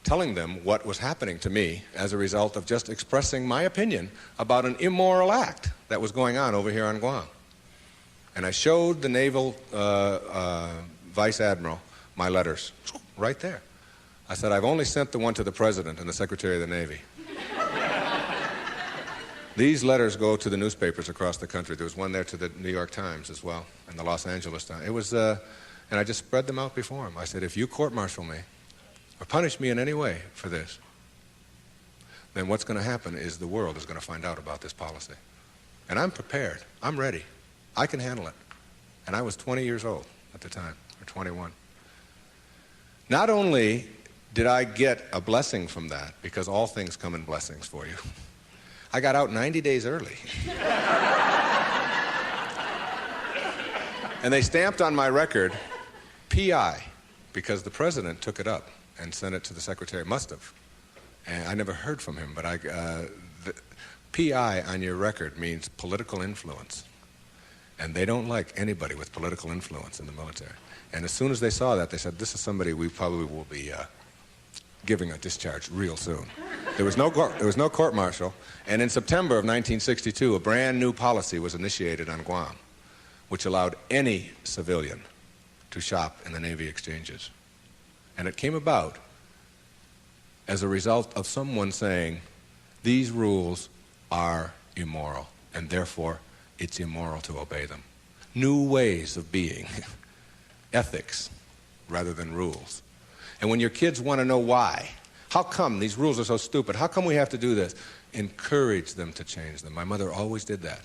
telling them what was happening to me as a result of just expressing my opinion about an immoral act that was going on over here on Guam. And I showed the naval vice admiral my letters right there. I said, I've only sent the one to the president and the secretary of the Navy. These letters go to the newspapers across the country. There was one there to the New York Times as well, and the Los Angeles Times. It was, and I just spread them out before him. I said, if you court-martial me or punish me in any way for this, then what's going to happen is the world is going to find out about this policy. And I'm prepared. I'm ready. I can handle it. And I was 20 years old at the time, or 21. Not only did I get a blessing from that, because all things come in blessings for you, I got out 90 days early. And they stamped on my record, P.I., because the president took it up and sent it to the secretary. Must have. And I never heard from him, but the P.I. on your record means political influence. And they don't like anybody with political influence in the military. And as soon as they saw that, they said, this is somebody we probably will be giving a discharge real soon. There was no court-martial. And in September of 1962, a brand new policy was initiated on Guam, which allowed any civilian to shop in the Navy exchanges. And it came about as a result of someone saying, these rules are immoral, and therefore it's immoral to obey them. New ways of being, ethics rather than rules. And when your kids want to know why, how come these rules are so stupid? How come we have to do this? Encourage them to change them. My mother always did that.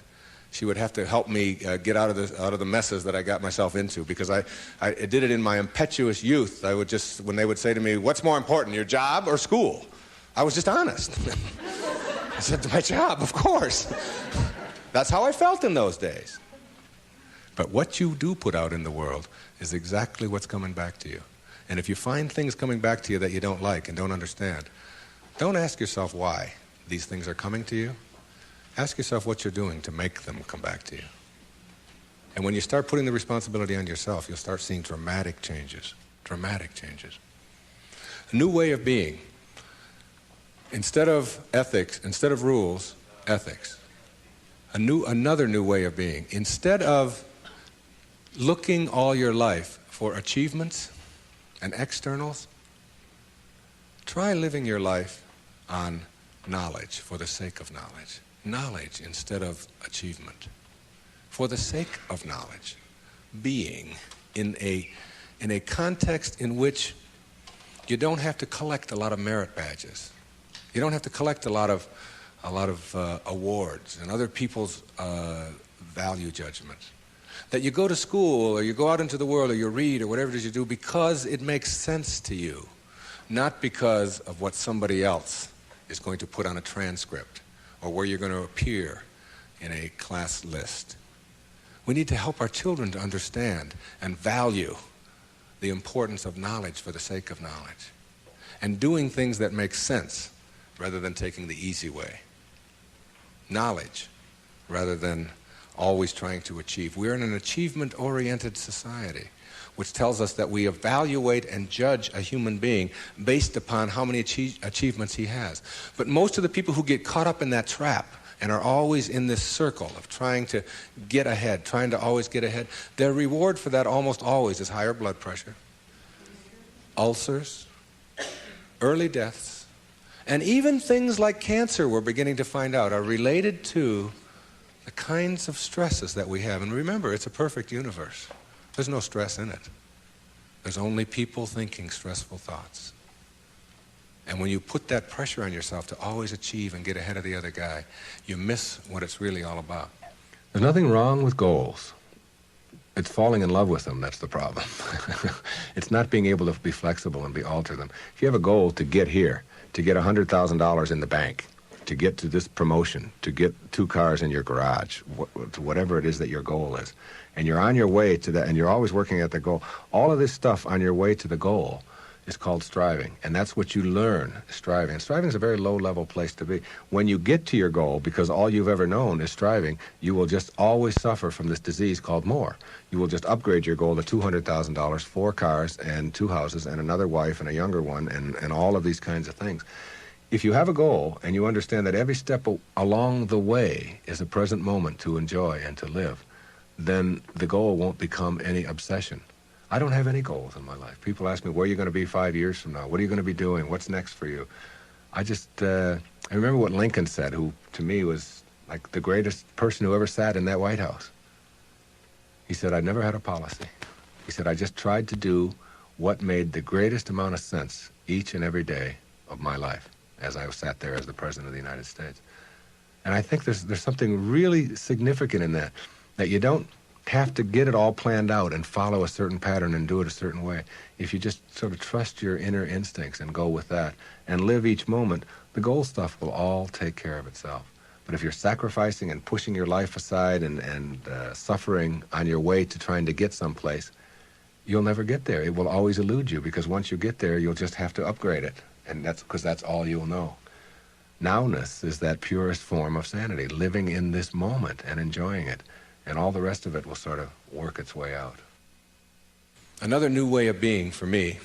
She would have to help me get out of the messes that I got myself into, because I did it in my impetuous youth. I would just, when they would say to me, what's more important, your job or school? I was just honest. I said, my job, of course. That's how I felt in those days. But what you do put out in the world is exactly what's coming back to you. And if you find things coming back to you that you don't like and don't understand, don't ask yourself why these things are coming to you. Ask yourself what you're doing to make them come back to you. And when you start putting the responsibility on yourself, you'll start seeing dramatic changes. Dramatic changes. A new way of being. Instead of ethics, instead of rules, ethics. Another new way of being. Instead of looking all your life for achievements and externals, try living your life on knowledge for the sake of knowledge. Knowledge instead of achievement. For the sake of knowledge. Being in a context in which you don't have to collect a lot of merit badges. You don't have to collect a lot of awards and other people's value judgments. That you go to school or you go out into the world or you read or whatever it is you do because it makes sense to you, not because of what somebody else is going to put on a transcript or where you're going to appear in a class list. We need to help our children to understand and value the importance of knowledge for the sake of knowledge and doing things that make sense rather than taking the easy way. Knowledge rather than always trying to achieve. We're in an achievement-oriented society, which tells us that we evaluate and judge a human being based upon how many achievements he has. But most of the people who get caught up in that trap and are always in this circle of trying to get ahead, trying to always get ahead, their reward for that almost always is higher blood pressure, ulcers, early deaths, and even things like cancer, we're beginning to find out, are related to the kinds of stresses that we have. And remember, it's a perfect universe. There's no stress in it. There's only people thinking stressful thoughts. And when you put that pressure on yourself to always achieve and get ahead of the other guy, you miss what it's really all about. There's nothing wrong with goals. It's falling in love with them that's the problem. It's not being able to be flexible and alter them. If you have a goal to get here, to get $100,000 in the bank, to get to this promotion, to get 2 cars in your garage, whatever it is that your goal is, and you're on your way to that, and you're always working at the goal, all of this stuff on your way to the goal is called striving, and that's what you learn, striving. And striving is a very low-level place to be. When you get to your goal, because all you've ever known is striving, you will just always suffer from this disease called more. You will just upgrade your goal to $200,000, 4 cars and 2 houses and another wife and a younger one and all of these kinds of things. If you have a goal and you understand that every step along the way is a present moment to enjoy and to live, then the goal won't become any obsession. I don't have any goals in my life. People ask me, where are you going to be 5 years from now? What are you going to be doing? What's next for you? I remember what Lincoln said, who to me was like the greatest person who ever sat in that White House. He said, I never had a policy. He said, I just tried to do what made the greatest amount of sense each and every day of my life as I sat there as the President of the United States. And I think there's something really significant in that you don't have to get it all planned out and follow a certain pattern and do it a certain way. If you just sort of trust your inner instincts and go with that and live each moment, the goal stuff will all take care of itself. But if you're sacrificing and pushing your life aside and suffering on your way to trying to get someplace, you'll never get there. It will always elude you, because once you get there, you'll just have to upgrade it. And that's because that's all you'll know. Nowness is that purest form of sanity, living in this moment and enjoying it. And all the rest of it will sort of work its way out. Another new way of being for me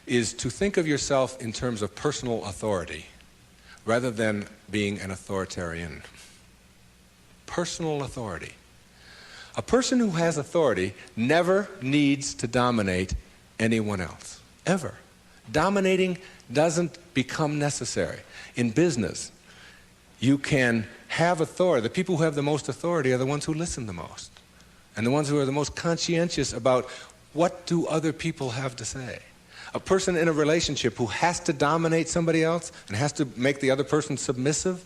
is to think of yourself in terms of personal authority rather than being an authoritarian. Personal authority. A person who has authority never needs to dominate anyone else, ever. Dominating doesn't become necessary. In business, you can have authority. The people who have the most authority are the ones who listen the most, and the ones who are the most conscientious about what do other people have to say. A person in a relationship who has to dominate somebody else and has to make the other person submissive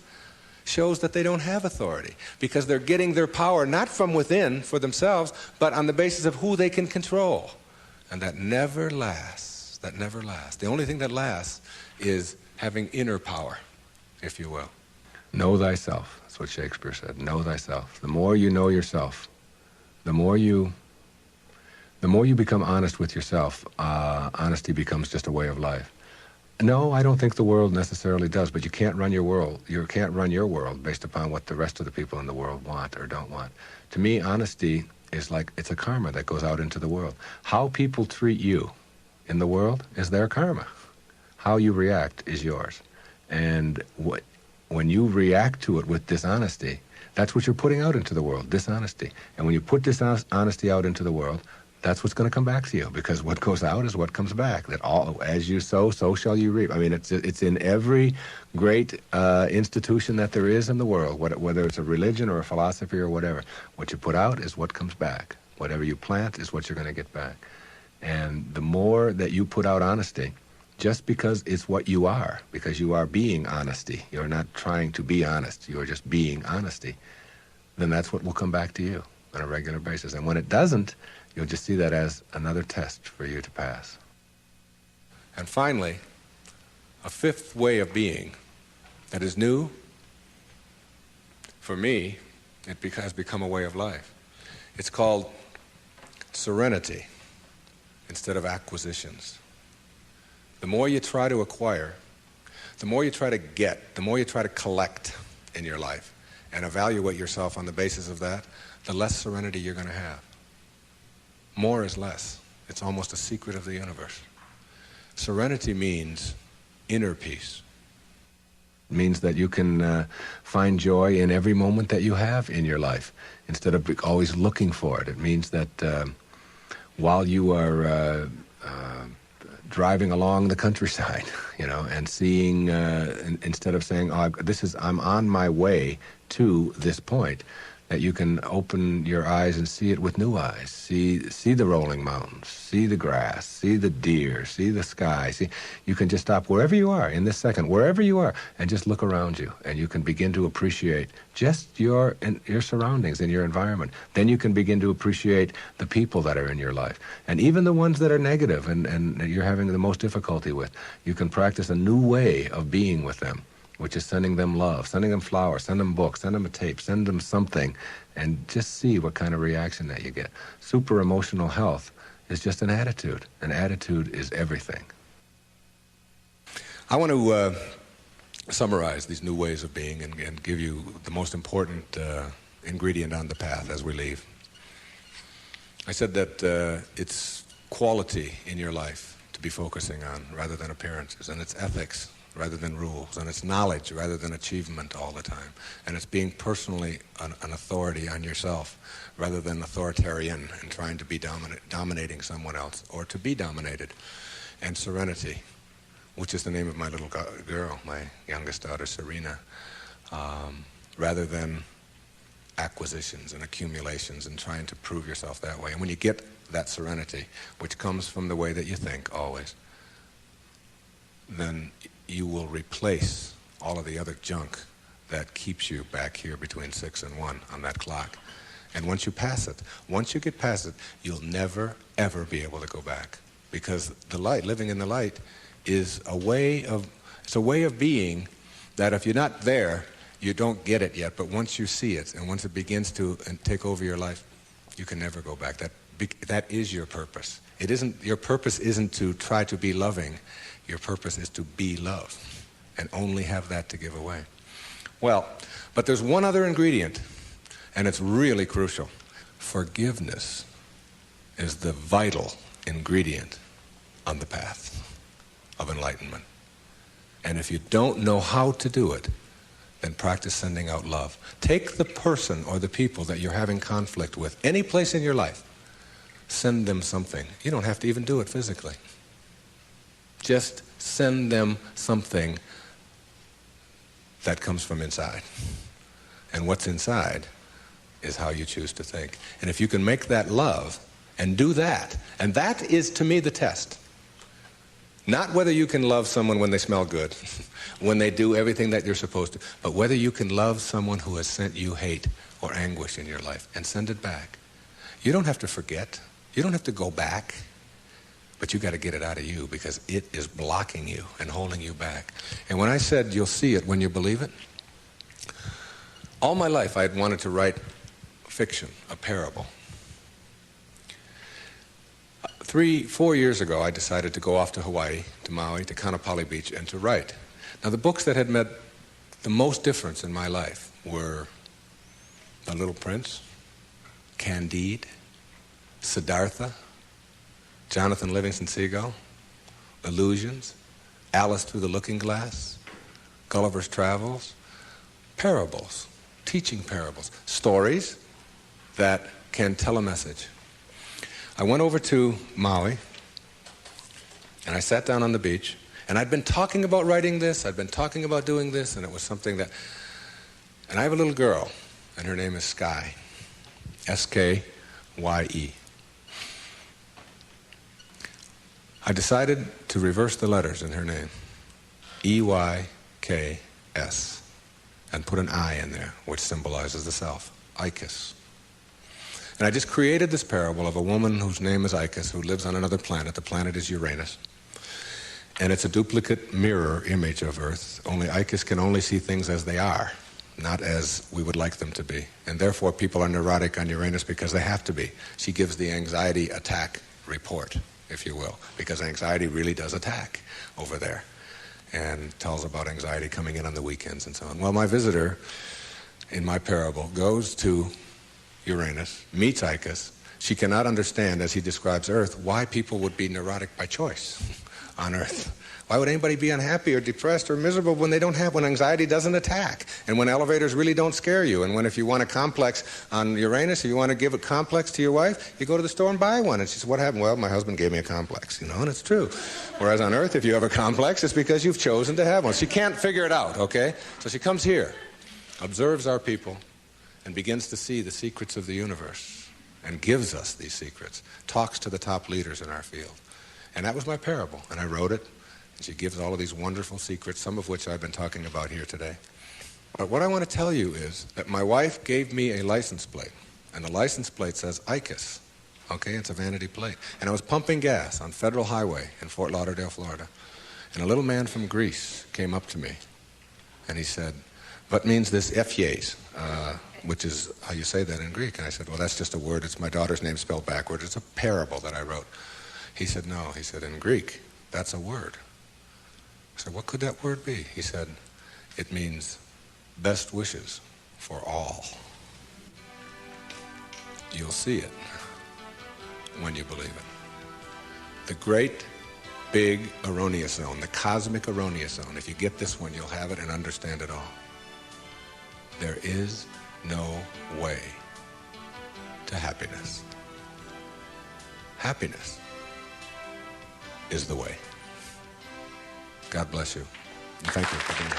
shows that they don't have authority, because they're getting their power not from within for themselves, but on the basis of who they can control. And that never lasts. That never lasts. The only thing that lasts is having inner power, if you will. Know thyself. That's what Shakespeare said. Know thyself. The more you know yourself, the more you become honest with yourself, honesty becomes just a way of life. No, I don't think the world necessarily does, but you can't run your world. You can't run your world based upon what the rest of the people in the world want or don't want. To me, honesty is like, it's a karma that goes out into the world. How people treat you in the world is their karma. How you react is yours. And when you react to it with dishonesty, that's what you're putting out into the world, dishonesty. And when you put dishonesty out into the world, that's what's going to come back to you, because what goes out is what comes back. That all, as you sow, so shall you reap. I mean, it's in every great institution that there is in the world, whether it's a religion or a philosophy or whatever. What you put out is what comes back. Whatever you plant is what you're going to get back. And the more that you put out honesty, just because it's what you are, because you are being honesty, you're not trying to be honest, you're just being honesty, then that's what will come back to you on a regular basis. And when it doesn't, you'll just see that as another test for you to pass. And finally, a fifth way of being that is new, for me, it has become a way of life. It's called serenity instead of acquisitions. The more you try to acquire, the more you try to get, the more you try to collect in your life and evaluate yourself on the basis of that, the less serenity you're going to have. More is less. It's almost a secret of the universe. Serenity means inner peace. It means that you can find joy in every moment that you have in your life instead of always looking for it. It means that while you are driving along the countryside, and seeing, instead of saying, "Oh, I'm on my way to this point," that you can open your eyes and see it with new eyes. See the rolling mountains, see the grass, see the deer, see the sky. You can just stop wherever you are in this second, wherever you are, and just look around you, and you can begin to appreciate just your surroundings and your environment. Then you can begin to appreciate the people that are in your life, and even the ones that are negative and you're having the most difficulty with. You can practice a new way of being with them, which is sending them love, sending them flowers, send them books, send them a tape, send them something, and just see what kind of reaction that you get. Super emotional health is just an attitude. An attitude is everything. I want to summarize these new ways of being and give you the most important ingredient on the path as we leave. I said that it's quality in your life to be focusing on rather than appearances, and it's ethics rather than rules, and it's knowledge rather than achievement all the time, and it's being personally an authority on yourself rather than authoritarian and trying to be dominating someone else or to be dominated, and serenity, which is the name of my little girl, my youngest daughter, Serena, rather than acquisitions and accumulations and trying to prove yourself that way. And when you get that serenity, which comes from the way that you think always, then you will replace all of the other junk that keeps you back here between 6 and 1 on that clock. And once you get past it, you'll never, ever be able to go back. Because the light, living in the light, is a way of being that if you're not there, you don't get it yet. But once you see it, and once it begins to take over your life, you can never go back. That is your purpose. Your purpose isn't to try to be loving. Your purpose is to be love and only have that to give away. Well, but there's one other ingredient, and it's really crucial. Forgiveness is the vital ingredient on the path of enlightenment. And if you don't know how to do it, then practice sending out love. Take the person or the people that you're having conflict with, any place in your life, send them something. You don't have to even do it physically. Just send them something that comes from inside. And what's inside is how you choose to think. And if you can make that love and do that, and that is to me the test. Not whether you can love someone when they smell good, when they do everything that you're supposed to, but whether you can love someone who has sent you hate or anguish in your life and send it back. You don't have to forget. You don't have to go back. But you got to get it out of you because it is blocking you and holding you back. And when I said you'll see it when you believe it, all my life I had wanted to write fiction, a parable. 4 years ago, I decided to go off to Hawaii, to Maui, to Kaanapali Beach, and to write. Now, the books that had made the most difference in my life were The Little Prince, Candide, Siddhartha, Jonathan Livingston Seagull, Illusions, Alice Through the Looking Glass, Gulliver's Travels, parables, teaching parables, stories that can tell a message. I went over to Maui, and I sat down on the beach, and I'd been talking about writing this, I'd been talking about doing this, and it was something that... And I have a little girl, and her name is Sky, S-K-Y-E. I decided to reverse the letters in her name, E-Y-K-S, and put an I in there, which symbolizes the self, Icus. And I just created this parable of a woman whose name is Icus, who lives on another planet. The planet is Uranus. And it's a duplicate mirror image of Earth, only Icus can only see things as they are, not as we would like them to be. And therefore people are neurotic on Uranus because they have to be. She gives the anxiety attack report, if you will, because anxiety really does attack over there, and tells about anxiety coming in on the weekends and so on. Well, my visitor in my parable goes to Uranus, meets Icus. She cannot understand, as he describes Earth, why people would be neurotic by choice on Earth. Why would anybody be unhappy or depressed or miserable when when anxiety doesn't attack, and when elevators really don't scare you, and when if you want a complex on Uranus, if you want to give a complex to your wife, you go to the store and buy one. And she says, what happened? Well, my husband gave me a complex, and it's true. Whereas on Earth, if you have a complex, it's because you've chosen to have one. She can't figure it out, okay? So she comes here, observes our people, and begins to see the secrets of the universe, and gives us these secrets, talks to the top leaders in our field. And that was my parable, and I wrote it, and she gives all of these wonderful secrets, some of which I've been talking about here today. But what I want to tell you is that my wife gave me a license plate, and the license plate says Icus, okay? It's a vanity plate. And I was pumping gas on Federal Highway in Fort Lauderdale, Florida, and a little man from Greece came up to me, and he said, what means this Ephies? Which is how you say that in Greek. And I said, well, that's just a word. It's my daughter's name spelled backwards. It's a parable that I wrote. He said, no. He said, in Greek, that's a word. I said, what could that word be? He said, it means best wishes for all. You'll see it when you believe it. The great, big erroneous zone, the cosmic erroneous zone. If you get this one, you'll have it and understand it all. There is no way to happiness. Happiness is the way. God bless you. And thank you for being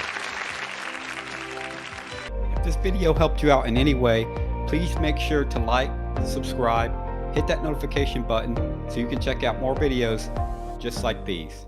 here. If this video helped you out in any way, please make sure to like, subscribe, hit that notification button so you can check out more videos just like these.